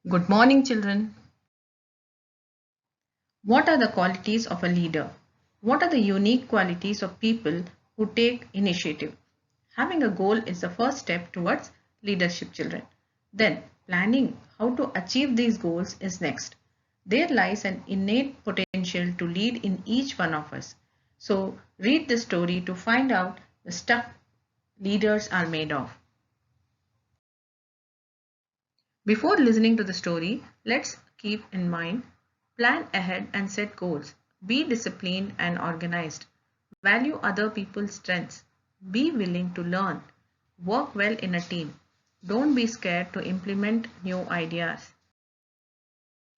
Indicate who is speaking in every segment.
Speaker 1: Good morning, children. What are the qualities of a leader? What are the unique qualities of people who take initiative? Having a goal is the first step towards leadership, children. Then, planning how to achieve these goals is next. There lies an innate potential to lead in each one of us. So, read the story to find out the stuff leaders are made of. Before listening to the story, let's keep in mind, plan ahead and set goals. Be disciplined and organized. Value other people's strengths. Be willing to learn. Work well in a team. Don't be scared to implement new ideas.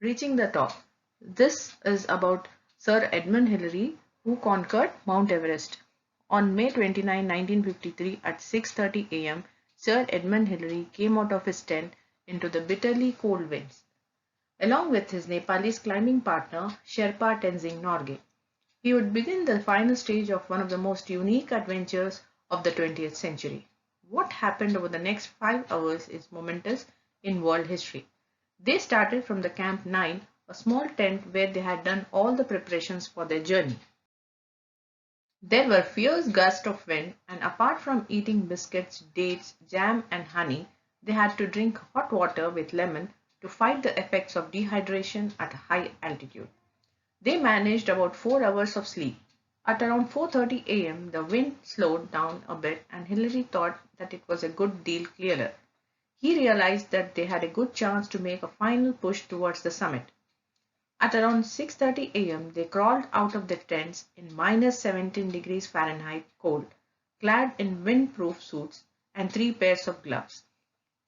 Speaker 1: Reaching the top. This is about Sir Edmund Hillary, who conquered Mount Everest. On May 29, 1953 at 6:30 a.m., Sir Edmund Hillary came out of his tent into the bitterly cold winds, along with his Nepalese climbing partner Sherpa Tenzing Norgay. He would begin the final stage of one of the most unique adventures of the 20th century. What happened over the next 5 hours is momentous in world history. They started from the Camp 9, a small tent where they had done all the preparations for their journey. There were fierce gusts of wind, and apart from eating biscuits, dates, jam, and honey, they had to drink hot water with lemon to fight the effects of dehydration at a high altitude. They managed about 4 hours of sleep. At around 4:30 a.m., the wind slowed down a bit, and Hillary thought that it was a good deal clearer. He realized that they had a good chance to make a final push towards the summit. At around 6:30 a.m., they crawled out of their tents in minus 17 degrees Fahrenheit cold, clad in windproof suits and 3 pairs of gloves.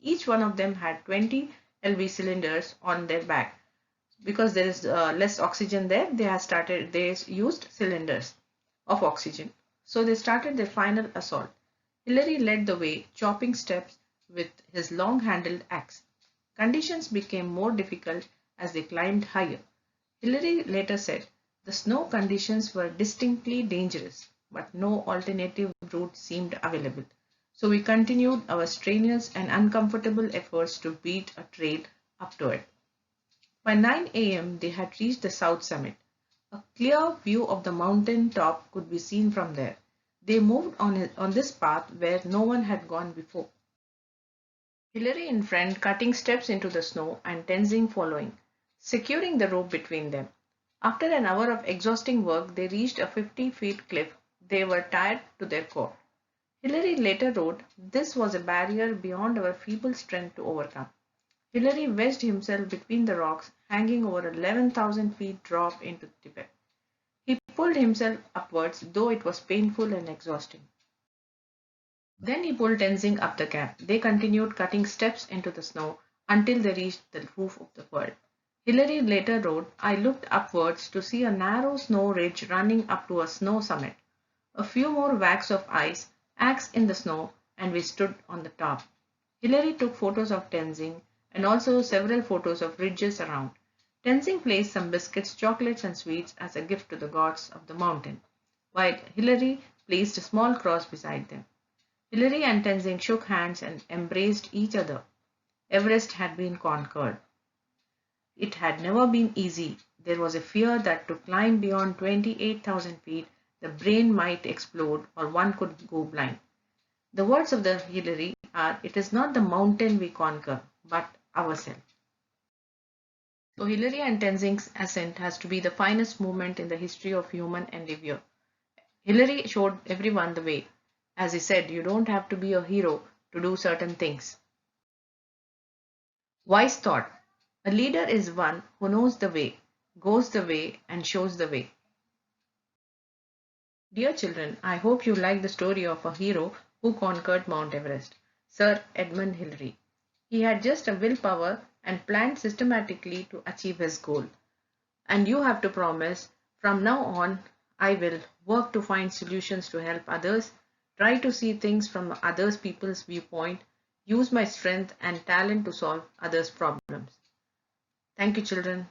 Speaker 1: Each one of them had 20 LV cylinders on their back. Because there is less oxygen there, they used cylinders of oxygen. So they started their final assault. Hillary led the way, chopping steps with his long-handled axe. Conditions became more difficult as they climbed higher. Hillary later said, "The snow conditions were distinctly dangerous, but no alternative route seemed available. So we continued our strenuous and uncomfortable efforts to beat a trail up to it." By 9 a.m., they had reached the south summit. A clear view of the mountain top could be seen from there. They moved on this path where no one had gone before. Hillary in front, cutting steps into the snow, and Tenzing following, securing the rope between them. After an hour of exhausting work, they reached a 50-feet cliff. They were tired to their core. Hillary later wrote, "This was a barrier beyond our feeble strength to overcome." Hillary wedged himself between the rocks, hanging over a 11,000 feet drop into Tibet. He pulled himself upwards, though it was painful and exhausting. Then he pulled Tenzing up the gap. They continued cutting steps into the snow until they reached the roof of the world. Hillary later wrote, "I looked upwards to see a narrow snow ridge running up to a snow summit. A few more whacks of ice, axe in the snow, and we stood on the top." Hillary took photos of Tenzing and also several photos of ridges around. Tenzing placed some biscuits, chocolates, and sweets as a gift to the gods of the mountain, while Hillary placed a small cross beside them. Hillary and Tenzing shook hands and embraced each other. Everest had been conquered. It had never been easy. There was a fear that to climb beyond 28,000 feet, the brain might explode or one could go blind. The words of the Hillary are, "It is not the mountain we conquer, but ourselves." So Hillary and Tenzing's ascent has to be the finest movement in the history of human endeavor. Hillary showed everyone the way. As he said, you don't have to be a hero to do certain things. Wise thought. A leader is one who knows the way, goes the way, and shows the way. Dear children, I hope you like the story of a hero who conquered Mount Everest, Sir Edmund Hillary. He had just a willpower and planned systematically to achieve his goal. And you have to promise, from now on, I will work to find solutions to help others, try to see things from others people's viewpoint, use my strength and talent to solve others' problems. Thank you, children.